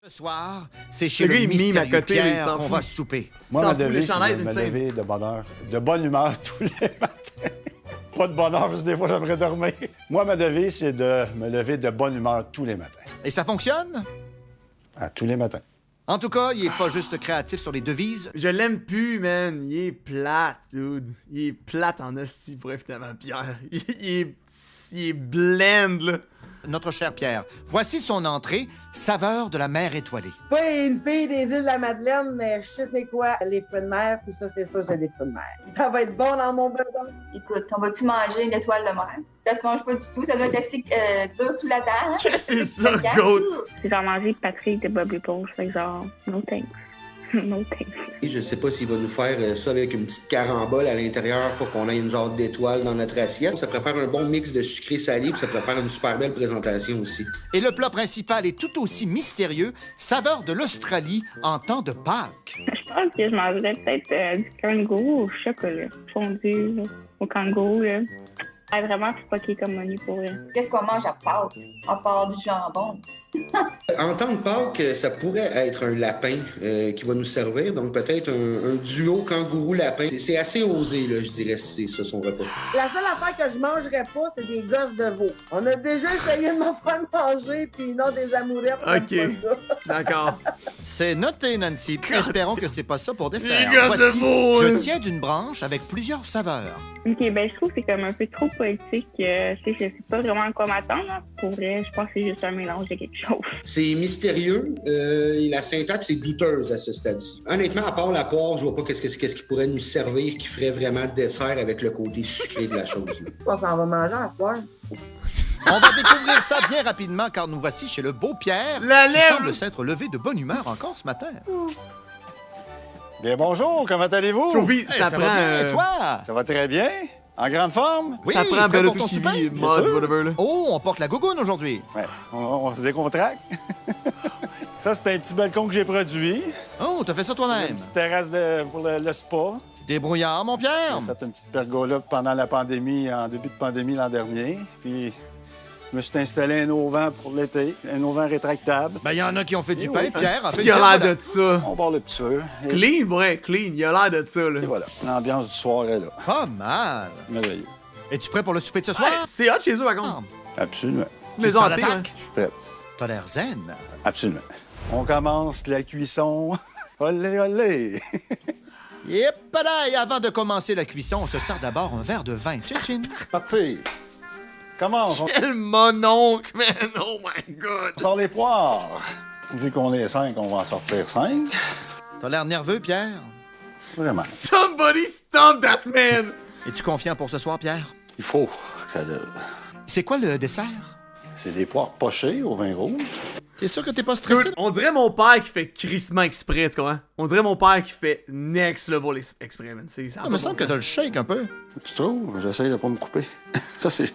Ce soir, c'est chez Le le gars, il mime à mystérieux côté, là, il Pierre s'en qu'on fout. va souper. Moi, S'en ma fout, les devise, c'est chandails de me d'une lever de bonne humeur tous les matins. Pas de bonheur, parce que des fois, j'aimerais dormir. Moi, ma devise, c'est de me lever de bonne humeur tous les matins. Et ça fonctionne? À tous les matins. En tout cas, il est pas juste créatif sur les devises. Je l'aime plus, man. Il est plate, dude. Il est plate en hostie pour finalement Pierre. Il est blend, là. Notre cher Pierre, voici son entrée, saveur de la mer étoilée. Pas une fille des îles de la Madeleine, mais je sais c'est quoi les fruits de mer, puis ça, c'est sûr, c'est des fruits de mer. Ça va être bon dans mon beurre. Écoute, on va-tu manger une étoile de mer? Ça se mange pas du tout, ça doit être assez dur sous la dent. Hein? Qu'est-ce que c'est ça, goat? J'ai genre mangé Patrick de Bobby Poche, fait que genre, no thanks. No thanks. Je sais pas s'il va nous faire ça avec une petite carambole à l'intérieur pour qu'on ait une genre d'étoile dans notre assiette. Ça prépare un bon mix de sucré-salé, puis ça prépare une super belle présentation aussi. Et le plat principal est tout aussi mystérieux, saveur de l'Australie en temps de Pâques. Je pense que je mangerais peut-être du kangourou au chocolat, fondu là, au kangourou, là. Ah, vraiment fucké comme menu pour vrai. Qu'est-ce qu'on mange à Pâques? À part du jambon. En temps de Pâques, ça pourrait être un lapin qui va nous servir, donc peut-être un duo kangourou-lapin. C'est assez osé, là, je dirais, c'est ça son repas. La seule affaire que je mangerais pas, c'est des gosses de veau. On a déjà essayé de m'en faire manger, puis non, des amourettes. Ok. D'accord. C'est noté, Nancy. Espérons que c'est pas ça pour dessert. Les gars de Voici, veau, je hein. tiens d'une branche avec plusieurs saveurs. Ok, ben je trouve que c'est comme un peu trop poétique. Je sais pas vraiment à quoi m'attendre. Hein. Pour vrai, je pense que c'est juste un mélange de quelque chose. C'est mystérieux et la syntaxe est douteuse à ce stade-ci. Honnêtement, à part la poire, je vois pas qu'est-ce qui pourrait nous servir qui ferait vraiment dessert avec le côté sucré de la chose. Là. On s'en va manger à ce soir. On va découvrir ça bien rapidement car nous voici chez le beau Pierre La qui lèvre! semble s'être levé de bonne humeur encore ce matin. Bien, bonjour, comment allez-vous? Chauvi, Hey, ça ça prend. va bien, et toi? Ça va très bien? En grande forme? Oui, ça prend prêt Bello pour ton Touchivi, souper? Bien mod, sûr. whatever, là. Oh, on porte la gougoune aujourd'hui. Ouais, on se décontracte. Ça, c'est un petit balcon que j'ai produit. Oh, t'as fait ça Une toi-même. petite terrasse pour le spa. Débrouillard, mon Pierre. J'ai fait une petite pergola pendant la pandémie, en début de pandémie l'an dernier. Puis, je me suis installé un auvent pour l'été, un auvent rétractable. Ben, il y en a qui ont fait du Eh pain, oui. Pierre. En fait, Il a l'air de ça. On barre le petit feu. Et, Clean, ouais, clean. Il a l'air de ça, là. et voilà, l'ambiance du soir est là. Pas mal. Merveilleux. Es-tu prêt pour le souper de ce soir? Ouais, c'est hot chez eux, par contre. Ah, Absolument. C'est tu une maison sens hantée, l'attaque? hein. Je suis prêt. T'as l'air zen. Absolument. On commence la cuisson. Olé, olé! Yep, et avant de commencer la cuisson, on se sert d'abord un verre de vin. Chin chin. Parti! Commence, on Quel mononcle, man! Oh my god! sort les poires. Vu qu'on est 5, on va en sortir 5. T'as l'air nerveux, Pierre? Vraiment. Somebody stop that man! Es-tu confiant pour ce soir, Pierre? Il faut que ça dure. C'est quoi le dessert? C'est des poires pochées au vin rouge. T'es sûr que t'es pas stressé? Dude, on dirait mon père qui fait crissement exprès, tu comprends? On dirait mon père qui fait next level exprès, man. Ça a Ça pas me de semble bon que sens. t'as le shake un peu. Tu trouves? J'essaye de pas me couper. Ça, c'est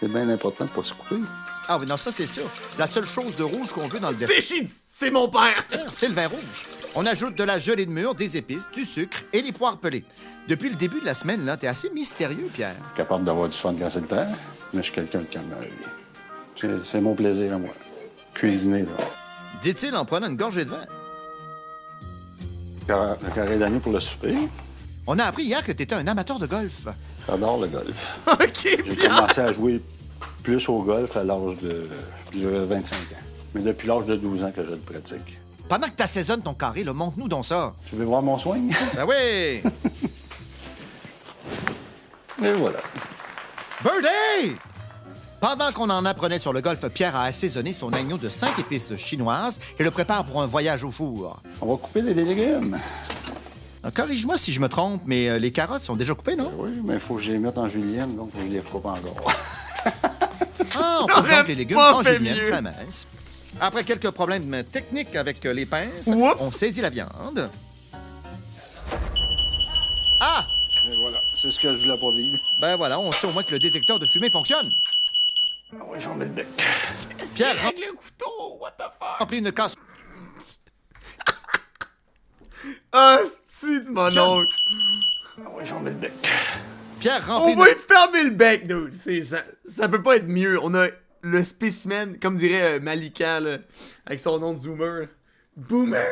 bien important de pas se couper. Ah oui, non, ça c'est sûr. La seule chose de rouge qu'on veut dans le dessert, C'est shit! C'est mon père! c'est le vin rouge. On ajoute de la gelée de mûre, des épices, du sucre et les poires pelées. Depuis le début de la semaine, là, t'es assez mystérieux, Pierre. Capable d'avoir du fun quand c'est le temps, mais je suis quelqu'un de calme. C'est mon plaisir à moi. Cuisiner, là. Dit-il en prenant une gorgée de vin. Le carré d'agneau pour le souper. On a appris hier que t'étais un amateur de golf. J'adore le golf. Ok, J'ai Pierre! commencé à jouer plus au golf à l'âge de 25 ans. Mais depuis l'âge de 12 ans que je le pratique. Pendant que t'assaisonnes ton carré, là, montre-nous donc ça. Tu veux voir mon soin? Ben oui! Et voilà. Birdie! Pendant qu'on en apprenait sur le golf, Pierre a assaisonné son agneau de 5 épices chinoises et le prépare pour un voyage au four. On va couper les légumes. Corrige-moi si je me trompe, mais les carottes sont déjà coupées, non? Oui, mais il faut que je les mette en julienne, donc je les coupe encore. Ah, on coupe donc les légumes pas en fait julienne, mieux. très mince. Après quelques problèmes techniques avec les pinces, Oups. on saisit la viande. Ah! Et voilà, c'est ce que je voulais pas vivre. Ben voilà, on sait au moins que le détecteur de fumée fonctionne. Ah oui, j'en mets le bec. Pierre Avec le couteau, what the fuck? remplit une casse. Ah, c'est de mon oncle! Ah oui, j'en mets le bec. Pierre On remplit va lui fermer le bec, dude! Ça peut pas être mieux. On a le spécimen, comme dirait Malika, là, avec son nom de zoomer. Boomer!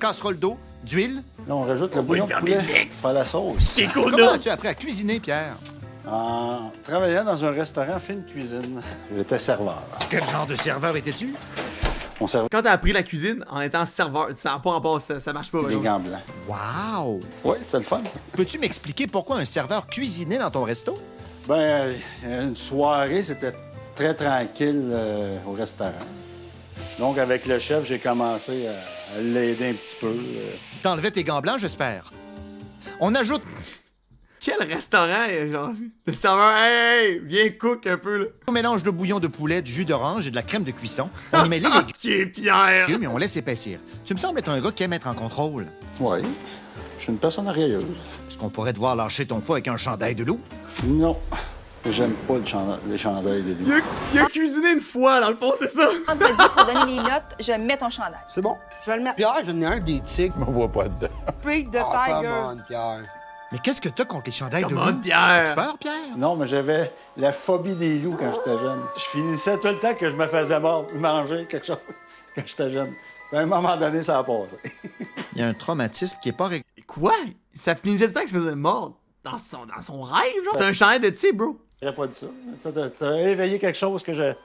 casserole d'eau, d'huile. Là, on rajoute le bouillon de poulet, pas la sauce. Comment as-tu appris à cuisiner, Pierre? En travaillant dans un restaurant fine cuisine, j'étais serveur. Quel genre de serveur étais-tu? On servait Quand t'as appris la cuisine en étant serveur, ça n'a pas rapport, ça marche pas. des vraiment. gants blancs. Wow! Oui, c'est le fun. Peux-tu m'expliquer pourquoi un serveur cuisinait dans ton resto? Ben, une soirée, c'était très tranquille au restaurant. Donc, avec le chef, j'ai commencé à l'aider un petit peu. T'enlevais tes gants blancs, j'espère. On ajoute Quel restaurant, genre, le serveur, hey, viens cook un peu, là. un mélange de bouillon de poulet, du jus d'orange et de la crème de cuisson. On y met les légumes Qui est Pierre? et on laisse épaissir. Tu me sembles être un gars qui aime être en contrôle. Oui, je suis une personne orgueilleuse. Est-ce qu'on pourrait te voir lâcher ton foie avec un chandail de loup? Non, j'aime pas les chandails de loup. Il a cuisiné une fois, dans le fond, c'est ça? Vas-y, pour donner les notes, je mets ton chandail. C'est bon. Je vais le mettre. Pierre, j'en ai un des tigres. Je me vois pas dedans. Peak de Ah, Tiger. come on, Pierre. Mais qu'est-ce que t'as contre les chandails de Come on, loup? Pierre! As-tu peur, Pierre? Non, mais j'avais la phobie des loups quand j'étais jeune. Je finissais tout le temps que je me faisais manger quelque chose quand j'étais jeune. Puis à un moment donné, ça a passé. Il y a un traumatisme qui est pas réglé. Quoi? Ça finissait le temps qu'il se faisait mort dans son rêve, genre? T'as un chandail de type, bro. J'aurais pas dit ça. T'as éveillé quelque chose que j'avais.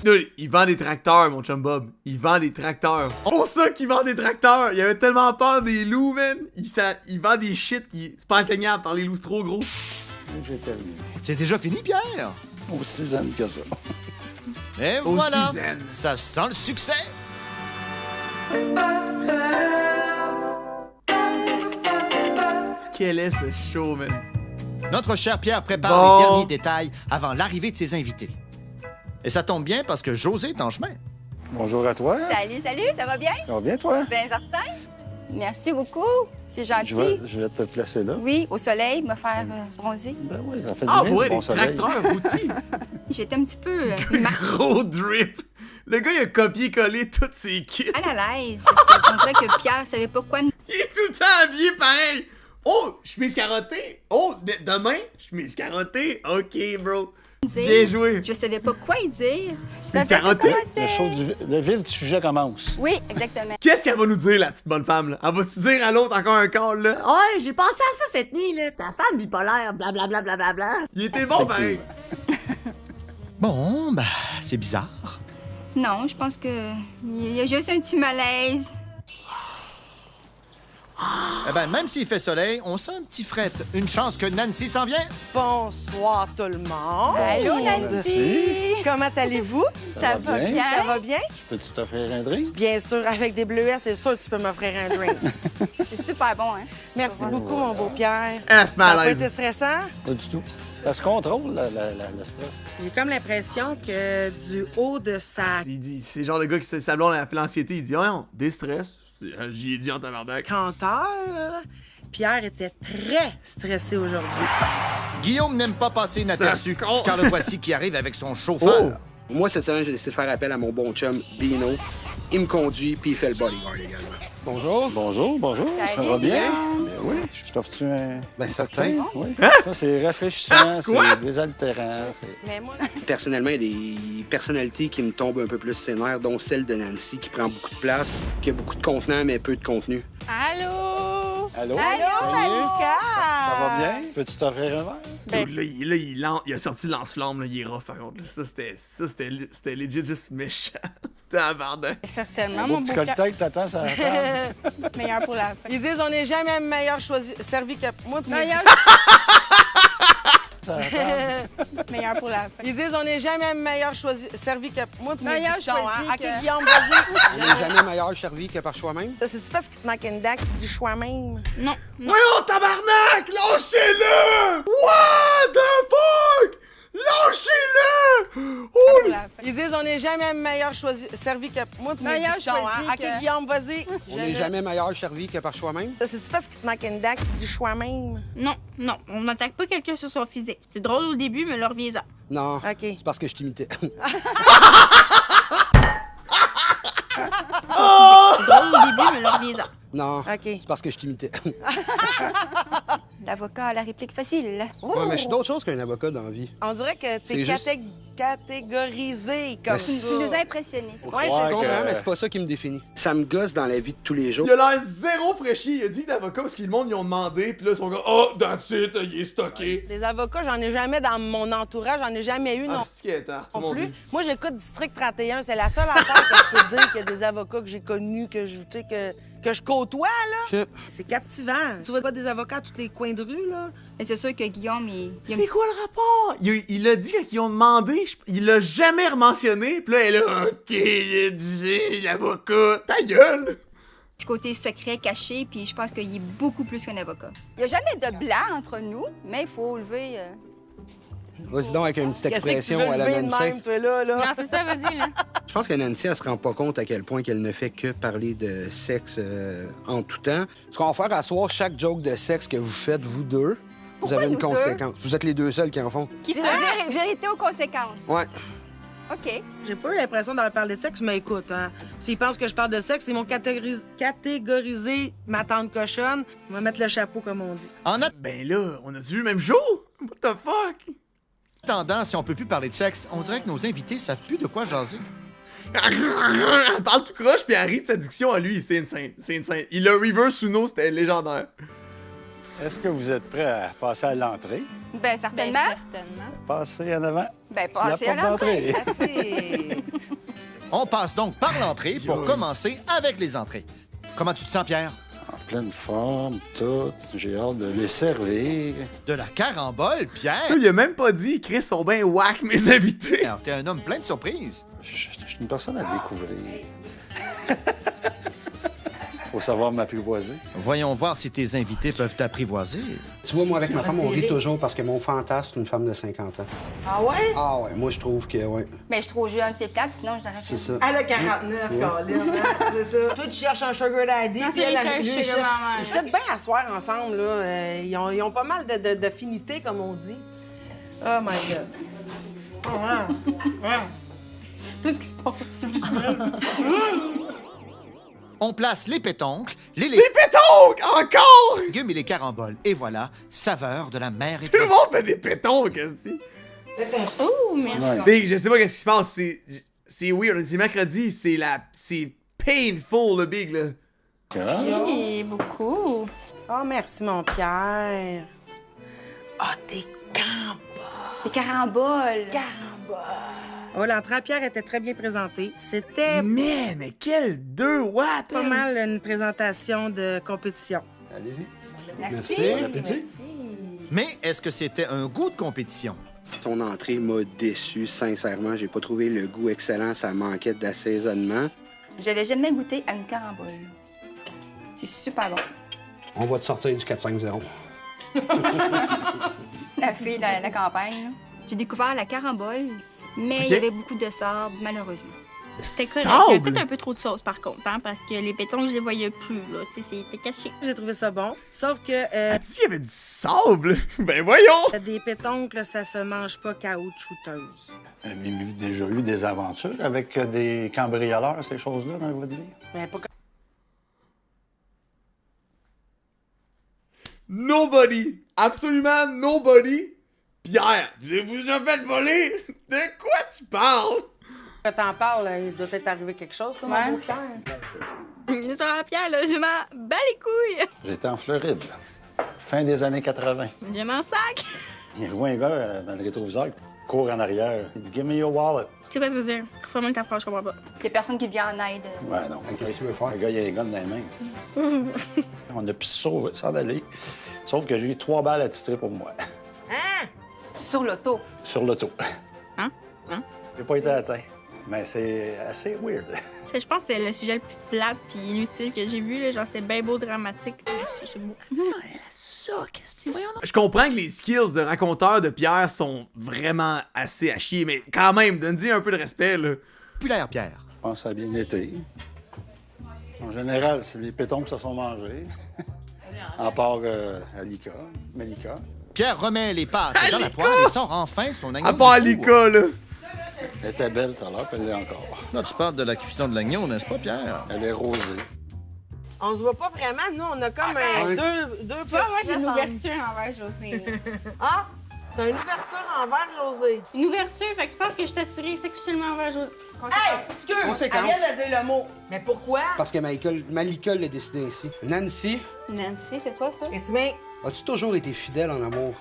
Dude, il vend des tracteurs, mon chum Bob. Il vend des tracteurs. C'est pour ça qu'il vend des tracteurs. Il avait tellement peur des loups, man. Il vend des shit qui... C'est pas atteignable par les loups, c'est trop gros. J'ai terminé. C'est déjà fini, Pierre? Aussi zen que ça. Et Aussi voilà! zen. Ça sent le succès! Quel est ce show, man? Notre cher Pierre prépare Bon. les derniers détails avant l'arrivée de ses invités. Et ça tombe bien parce que José est en chemin. Bonjour à toi. Salut, ça va bien? Ça va bien, toi? Bien certain. Merci beaucoup. C'est gentil. Je vais te placer là. Oui, au soleil, me faire bronzer. Ben oui, ça fait du Ah, bien, ouais, du bon des soleil. tracteurs routiers. J'étais un petit peu Gros drip. Le gars, il a copié-collé toutes ses kits. mal à l'aise parce qu'on dirait que Pierre savait pas quoi me Il est tout le temps habillé pareil. Oh, chemise carottée. Oh, demain, chemise carottée. OK, bro. dire. Bien joué. Je savais pas quoi y dire. Mais c'est carotté. Le vif du sujet commence. Oui, exactement. Qu'est-ce qu'elle va nous dire, la petite bonne femme, là? Elle va-tu dire à l'autre encore un call, là? Ouais, j'ai pensé à ça cette nuit, là. Ta femme bipolaire, blablabla. Bla, bla, bla. Il était bon, pareil. Bon, bah, c'est bizarre. Non, je pense que il y a juste un petit malaise. Eh ben, même s'il fait soleil, on sent un petit fret. Une chance que Nancy s'en vient. Bonsoir tout le monde. Allô, Nancy? Comment allez-vous? Ça va bien? Ça va bien? Peux-tu t'offrir un drink? Bien sûr, avec des bleuets, c'est sûr que tu peux m'offrir un drink. C'est super bon, hein? Merci beaucoup, mon beau Pierre. Elle se met Ça à a pas l'aise. été stressant? Pas du tout. Ça se contrôle, le stress. J'ai comme l'impression que du haut de sa Il dit, c'est le genre de gars qui sa blonde a appelé l'anxiété. Il dit, oh non, déstress. J'y ai dit en tabarnak. canteur, Pierre était très stressé aujourd'hui. Guillaume n'aime pas passer inaperçu, Ça se compte. car le voici qui arrive avec son chauffeur. Moi, cette semaine, j'ai décidé de faire appel à mon bon chum, Dino. Il me conduit, puis il fait le bodyguard également. Bonjour. Bonjour. Ça Salut, va bien? Guillaume. Ben oui. Je t'offre-tu un... Ben, certain. Oui. Ça, c'est rafraîchissant, c'est désaltérant. Mais moi, Personnellement, il y a des personnalités qui me tombent un peu plus ses nerfs, dont celle de Nancy, qui prend beaucoup de place, qui a beaucoup de contenant, mais peu de contenu. Allô? Allô? Malika! Ça va bien? Peux-tu t'offrir un verre? Donc là, il a sorti le lance-flamme, là, il est rough, par contre. Là. Ça, c'était legit juste méchant. Tabarnak. Certainement, Un mon beau petit beau cocktail que t'attends sur la table. meilleur pour la fin. Ils disent on n'est jamais meilleur servi que moi. puis Meilleur, Sur la table. meilleur pour la fin. Ils disent on n'est jamais meilleur servi que moi. puis Meilleur mes dictons, choisi hein. que- OK, Guillaume, vas-y. On n'est jamais meilleur servi que par soi-même. C'est-tu parce qu'il te manque une dent qui dit choix même? Non, non. Voyons, tabarnak! Lâchez-le! What the fuck? Lâchez-le! Oh! Pour la fin. Ils disent on n'est jamais meilleur servi que moi. puis mes Meilleur dictons, hein. choisi OK, que- Guillaume, vas-y. On n'est jamais meilleur servi que par soi-même. C'est-tu parce qu'il te manque une dent qui dit choix même? Non, non, on n'attaque pas quelqu'un sur son physique. C'est drôle au début, mais leur reviens-en. Non, OK. c'est parce que je t'imitais. C'est drôle au début, mais leur reviens-en. Non, OK. c'est parce que je t'imitais. L'avocat a la réplique facile. Ouais, mais je suis d'autres choses qu'un avocat dans la vie. On dirait que C'est t'es juste- catégorisé comme ça. Tu nous as impressionnés. Ouais, c'est Non, ça. mais c'est pas ça qui me définit. Ça me gosse dans la vie de tous les jours. Il a l'air zéro fraîchi. Il a dit que l'avocat parce que le monde ils ont demandé. Puis là, ils sont comme oh, that's it, il est stocké. Des avocats, j'en ai jamais dans mon entourage, j'en ai jamais eu non, c'est qui est tard, non plus. Moi, j'écoute District 31, c'est la seule affaire que je peux dire que des avocats que j'ai connus, que je côtoie, là. C'est captivant. Tu vois pas des avocats à tous les coins de rue, là? Mais c'est sûr que Guillaume, C'est quoi le rapport? Il a dit qu'ils ont demandé, il l'a jamais mentionné. Puis là, elle a OK, il a dit l'avocat, ta gueule! petit côté secret, caché, puis je pense qu'il est beaucoup plus qu'un avocat. Il n'y a jamais de blanc entre nous, mais il faut lever... Vas-y donc avec une petite expression à la Nancy. Non, c'est ça, vas-y, là. Je pense que Nancy, elle se rend pas compte à quel point qu'elle ne fait que parler de sexe en tout temps. Ce qu'on va faire à soir, chaque joke de sexe que vous faites, vous deux, vous avez une conséquence. Vous êtes les deux seuls qui en font. Qui se vérité aux conséquences. Ouais. OK. J'ai pas eu l'impression d'avoir parlé de sexe, mais écoute, hein, s'ils pensent que je parle de sexe, ils m'ont catégorisé ma tante cochonne. On va mettre le chapeau, comme on dit. Ben là, on a-tu vu le même jour? What the fuck? Attendant, si on peut plus parler de sexe, on dirait que nos invités savent plus de quoi jaser. Elle parle tout croche, puis elle rit de sa diction à lui. C'est insane. C'est insane. Il a reverse Uno, c'était légendaire. Est-ce que vous êtes prêts à passer à l'entrée? Ben certainement. Passer en avant? Ben passer à l'entrée. On passe donc par l'entrée pour commencer avec les entrées. Comment tu te sens, Pierre? En pleine forme, tout. J'ai hâte de les servir. De la carambole, Pierre? Il a même pas dit, Chris, sont bien whack, mes invités. Alors, t'es un homme plein de surprises. Je suis une personne à découvrir. Faut savoir m'apprivoiser. Voyons voir si tes invités peuvent t'apprivoiser. Tu vois, moi, avec ma femme, on rit toujours parce que mon fantasme, c'est une femme de 50 ans. Ah ouais? Ah ouais, moi, je trouve que, ouais. Mais je suis trop jeune, c'est plate, sinon je t'aurais fait. C'est ça. Elle a 49, Colin, hein, c'est ça. Toi, tu cherches un sugar daddy. Non, puis c'est elle, les lui, sugar cherche- mama. Ils se bien asseoir ensemble, là. Ils ont pas mal d'affinités, comme on dit. Oh my God. Qu'est-ce qui se passe? On place les pétoncles, les pétoncles! Encore! légumes et les caramboles. Et voilà, saveur de la mer Tout le étoilée. monde fait des pétoncles, qu'est-ce que Oh, merci. Big, je sais pas qu'est-ce qui se passe. C'est weird. C'est mercredi. C'est painful, le Big, là. Oui, beaucoup. Oh, merci, mon Pierre. Ah, des Des caramboles. Oh, l'entrée à Pierre était très bien présentée. C'était Mais quel deux, what? pas mal une présentation de compétition. Allez-y. Merci. Bon appétit. Mais est-ce que c'était un goût de compétition? Son entrée m'a déçu, sincèrement. J'ai pas trouvé le goût excellent, ça manquait d'assaisonnement. J'avais jamais goûté à une carambole. C'est super bon. On va te sortir du 4-5-0. La fille de la campagne, là. J'ai découvert la carambole, mais il y avait beaucoup de sable, malheureusement. C'était correct. Il y avait peut-être un peu trop de sauce, par contre, hein, parce que les pétons, je les voyais plus, là. Tu sais, c'était caché. J'ai trouvé ça bon. Sauf que S'il y avait du sable, ben voyons! des pétoncles, ça se mange pas caoutchouteuse. Avez déjà eu des aventures avec des cambrioleurs, ces choses-là, dans votre vie? Mais pas Nobody! Absolument nobody! Pierre, vous avez-vous déjà fait voler? De quoi tu parles? quand t'en parles, il doit être arrivé quelque chose, là, mon beau Pierre. Ça, Pierre, là, je m'en bats les couilles. J'étais en Floride, fin des années 80. Je m'en sac. Il voit un gars dans le rétroviseur qui court en arrière. Il dit « Give me your wallet ». C'est quoi ça veut dire? Refais-moi ta phrase, je comprends pas. Il y a personne qui vient en aide. Ouais, non. Qu'est-ce que tu veux faire? Le gars, il a les guns dans les mains. On a pu s'en aller. Sauf que j'ai eu 3 balles attitrées pour moi. Hein? Sur l'auto. Sur l'auto. Hein? J'ai pas été atteint. Mais c'est assez weird. Je pense que c'est le sujet le plus plate puis inutile que j'ai vu, là. Genre, c'était bien beau, dramatique. Merci, c'est beau. Je comprends que les skills de raconteur de Pierre sont vraiment assez à chier, mais quand même, donne-y un peu de respect, là. Populaire, Pierre. Je pense que ça a bien été. En général, c'est les pétons qui se sont mangés. À part Alika, Malika. Pierre remet les pâtes dans la poêle et sort enfin son agneau. À part du four. Alika, là. Elle était belle tout à l'heure, puis elle l'est encore. Là, tu parles de la cuisson de l'agneau, n'est-ce pas, Pierre? Elle est rosée. On se voit pas vraiment, nous, on a comme deux Tu vois, moi, j'ai une ouverture envers José. Ah! C'est une ouverture envers José. Une ouverture, fait que tu penses que je t'ai tiré sexuellement envers José. Hey, excuse! Conséquence. Elle vient de dire le mot. Mais pourquoi? Parce que Malika l'a décidé ainsi. Nancy, Nancy, c'est toi, ça? Es-tu bien? as-tu toujours été fidèle en amour?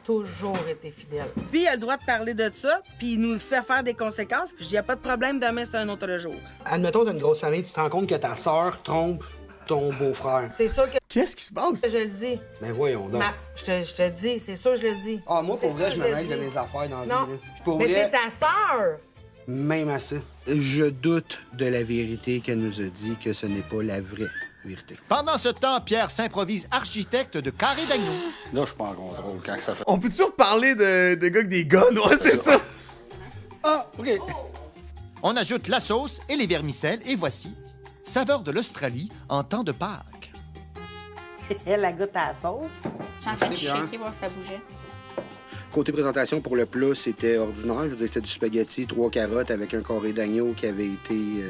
Toujours été fidèle. Puis il a le droit de parler de ça, puis il nous fait faire des conséquences. Puis il n'y a pas de problème, demain c'est un autre jour. Admettons, t'as une grosse famille, tu te rends compte que ta sœur trompe ton beau-frère. C'est sûr que Qu'est-ce qui se passe? je le dis. Mais voyons donc. Je te dis, c'est sûr je le dis. Ah, moi, pour C'est vrai, sûr, je me le mêle de dis. mes affaires dans la vie. Non, là. Puis pour mais vrai, c'est ta sœur! même à ça, je doute de la vérité qu'elle nous a dit que ce n'est pas la vraie vérité. Pendant ce temps, Pierre s'improvise architecte de carré d'agneau. Là, je suis pas en contrôle quand ça fait. On peut toujours parler de gars avec des guns? Ouais, c'est ça. Ah, OK. On ajoute la sauce et les vermicelles et voici, saveur de l'Australie en temps de Pâques. Elle a goûté à la sauce. J'ai en train de C'est bien. shaker, voir si ça bougeait. Côté présentation, pour le plat, c'était ordinaire. Je veux dire, c'était du spaghetti, 3 carottes avec un carré d'agneau qui avait été...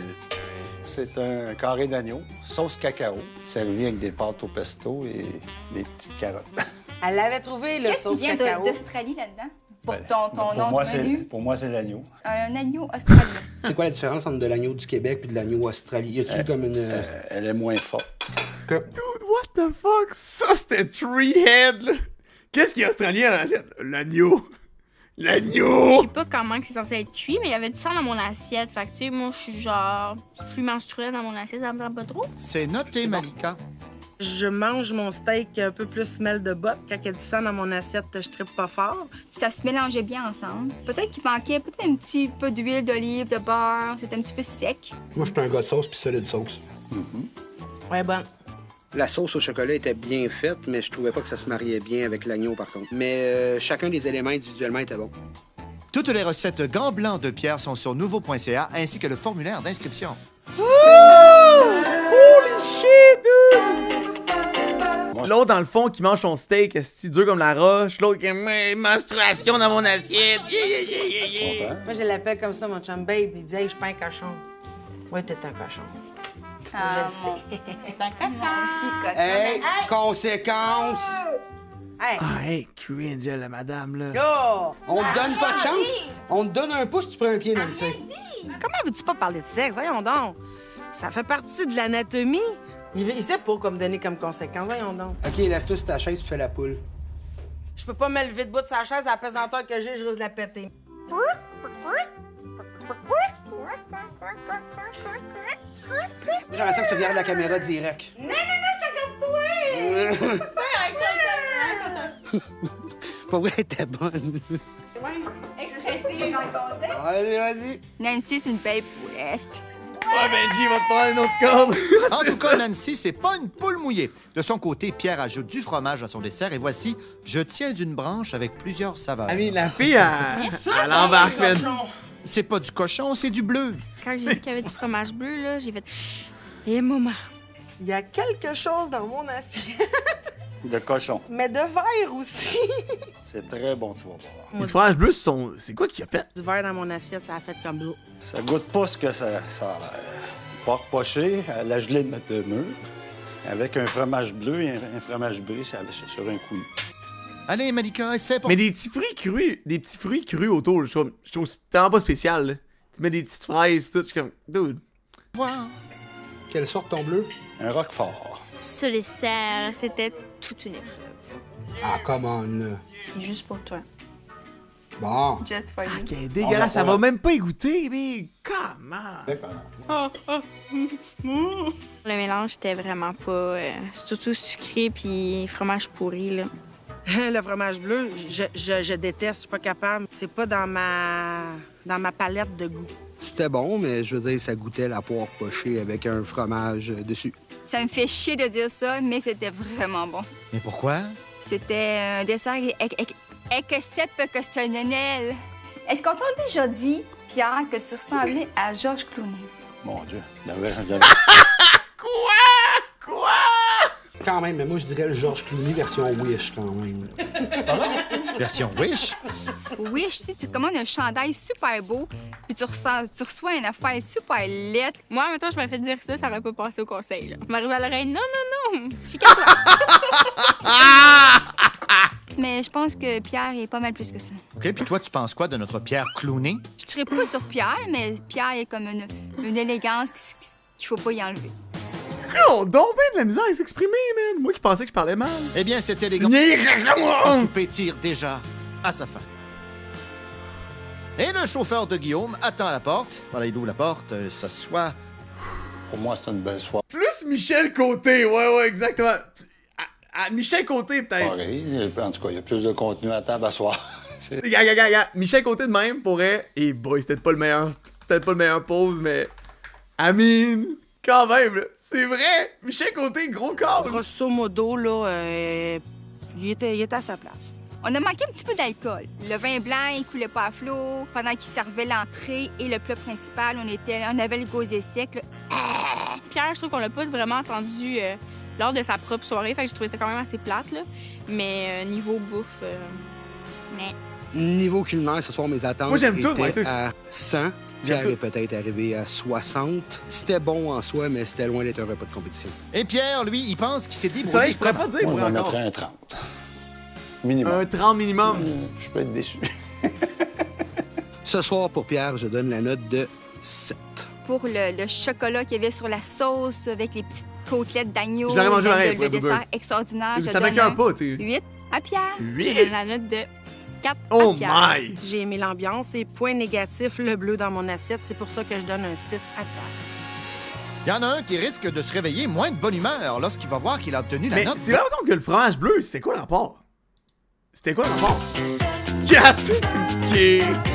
C'est un carré d'agneau, sauce cacao, servi avec des pâtes au pesto et des petites carottes. Elle l'avait trouvé, le Qu'est-ce qui sauce vient cacao. d'Australie là-dedans? Pour Ben, ton nom de menu? Pour moi, c'est l'agneau. Un agneau australien. C'est quoi la différence entre de l'agneau du Québec et de l'agneau Australie? Y a-tu comme une... Elle est moins forte. Dude, what the fuck? Ça, c'était Treehead, là. Qu'est-ce qui est australien dans l'assiette? L'agneau. Je L'agneau! sais pas comment c'est censé être cuit, mais il y avait du sang dans mon assiette. Fait que, tu sais, moi, je suis genre flux menstruel dans mon assiette, ça me tente pas trop. C'est noté, Malika. Je mange mon steak un peu plus smell de botte. Quand il y a du sang dans mon assiette, je trippe pas fort. Ça se mélangeait bien ensemble. Peut-être qu'il manquait peut-être un petit peu d'huile d'olive, de beurre. C'était un petit peu sec. Moi, je suis un gars de sauce puis solide sauce. Ouais, bonne. La sauce au chocolat était bien faite, mais je trouvais pas que ça se mariait bien avec l'agneau, par contre. Mais chacun des éléments individuellement était bon. Toutes les recettes gants blancs de Pierre sont sur nouveau.ca ainsi que le formulaire d'inscription. Holy shit, dude! L'autre, dans le fond, qui mange son steak, c'est dur comme la roche. L'autre, qui a menstruation dans mon assiette. Yeah, yeah, yeah, yeah, yeah. Moi, je l'appelle comme ça, mon chum babe. Il dit, hey, je suis pas un cochon. Ouais, t'es un cochon. Ah, je le sais. Mon petit cochon. Hey, conséquence! Hey! Ah, hey, cringe, la madame, là. Yo! On te donne pas de chance? On te donne un pouce, tu prends un pied, Nancy. Comment veux-tu pas parler de sexe? Voyons donc. Ça fait partie de l'anatomie. Il sait pas quoi me donner comme conséquence. Voyons donc. OK, lève-toi sur ta chaise puis fais la poule. Je peux pas me lever debout de sa chaise à la pesanteur que j'ai, je risque de la péter. J'ai l'impression que tu regardes la caméra direct. Non, je te regarde toi! Pour vrai, t'es bonne. Expressif. Allez, vas-y. Nancy, c'est une belle poulette. Ouais, Benji, va te prendre une autre corde. En C'est tout cas, ça. Nancy, c'est pas une poule mouillée. De son côté, Pierre ajoute du fromage à son dessert et voici, je tiens d'une branche avec plusieurs saveurs. Ah, mais la fille, elle embarque, man. C'est pas du cochon, c'est du bleu. Quand j'ai vu qu'il y avait du fromage bleu, là, j'ai fait. Et maman. Il y a quelque chose dans mon assiette. De cochon. Mais de verre aussi. C'est très bon, tu vas voir. Les fromages bleus, c'est quoi qu'il a fait? Du verre dans mon assiette, ça a fait comme l'eau. Ça goûte pas ce que ça a l'air. Porc poché à la gelée de mûre, avec un fromage bleu et un fromage brie sur un coulis. Allez, Malika, essaie pour... Mais des petits fruits crus autour, je trouve que c'est tellement pas spécial, là. Tu mets des petites fraises, tout, je suis comme, dude. Voir. Quelle sorte ton bleu? Un roquefort. Ce dessert, c'était toute une épreuve. Ah, come on, là. Juste pour toi. Bon. Just for you. Ok, dégueulasse, ça va même pas y goûter, mais comment? Le mélange, c'était vraiment pas. C'est surtout sucré puis fromage pourri, là. Le fromage bleu, je déteste, je suis pas capable. C'est pas dans ma palette de goût. C'était bon, mais je veux dire, ça goûtait la poire pochée avec un fromage dessus. Ça me fait chier de dire ça, mais c'était vraiment bon. Mais pourquoi? C'était un dessert exceptionnel. Est-ce qu'on t'a déjà dit, Pierre, que tu ressemblais à Georges Clooney? Mon Dieu. Quoi? Quand même, mais moi, je dirais le Georges Clooney version Wish, quand même. Version Wish? Oui, je sais, tu commandes un chandail super beau, puis tu reçois une affaire super lettre. Moi, mettons, je m'avais fait dire ça, ça aurait pas passé au conseil, là. Marie à l'oreille, non, non, non, chicane-toi. mais je pense que Pierre est pas mal plus que ça. OK, puis toi, tu penses quoi de notre Pierre clowné? Je ne serais pas sur Pierre, mais Pierre est comme une élégance qu'il faut pas y enlever. Oh, donc ben de la misère à s'exprimer, man. Moi qui pensais que je parlais mal. Eh bien, cette élégance... Le souper tire déjà à sa fin. Et le chauffeur de Guillaume attend à la porte. Voilà, il ouvre la porte, s'assoit. Pour moi, c'est une belle soirée. Plus Michel Côté, ouais, exactement. Michel Côté, peut-être. En tout cas, il y a plus de contenu à table à soir. Michel Côté de même pourrait. Et boy, c'était pas le meilleur pose, mais. Amine, quand même, là, c'est vrai. Michel Côté, gros corps. Grosso modo, là, il était à sa place. On a manqué un petit peu d'alcool. Le vin blanc, il coulait pas à flot. Pendant qu'il servait l'entrée et le plat principal, on avait le gosé sec. Là. Pierre, je trouve qu'on l'a pas vraiment entendu lors de sa propre soirée. Fait que j'ai trouvé ça quand même assez plate, là. Mais niveau bouffe, mais... Niveau culinaire, ce soir, mes attentes étaient à 100. J'aurais peut-être arrivé à 60. C'était bon en soi, mais c'était loin d'être un repas de compétition. Et Pierre, lui, il pense qu'il s'est débrouillé. Ça, je pourrais pas dire Moi, pour je encore. mettrais un 30. Minimum. Un 30 minimum. Je peux être déçu. Ce soir, pour Pierre, je donne la note de 7. Pour le chocolat qu'il y avait sur la sauce avec les petites côtelettes d'agneau, Je l'aurais mangé pareil, le dessert extraordinaire, je ça donne m'écoeure pas, tu sais. 8 à Pierre. 8? Je donne la note de 4 Oh à Pierre. my! J'ai aimé l'ambiance et point négatif, le bleu dans mon assiette. C'est pour ça que je donne un 6 à Pierre. Il y en a un qui risque de se réveiller moins de bonne humeur lorsqu'il va voir qu'il a obtenu la Mais note. c'est vraiment compte que le fromage bleu, c'est quoi le rapport? C'était quoi le rapport? 4! Ok.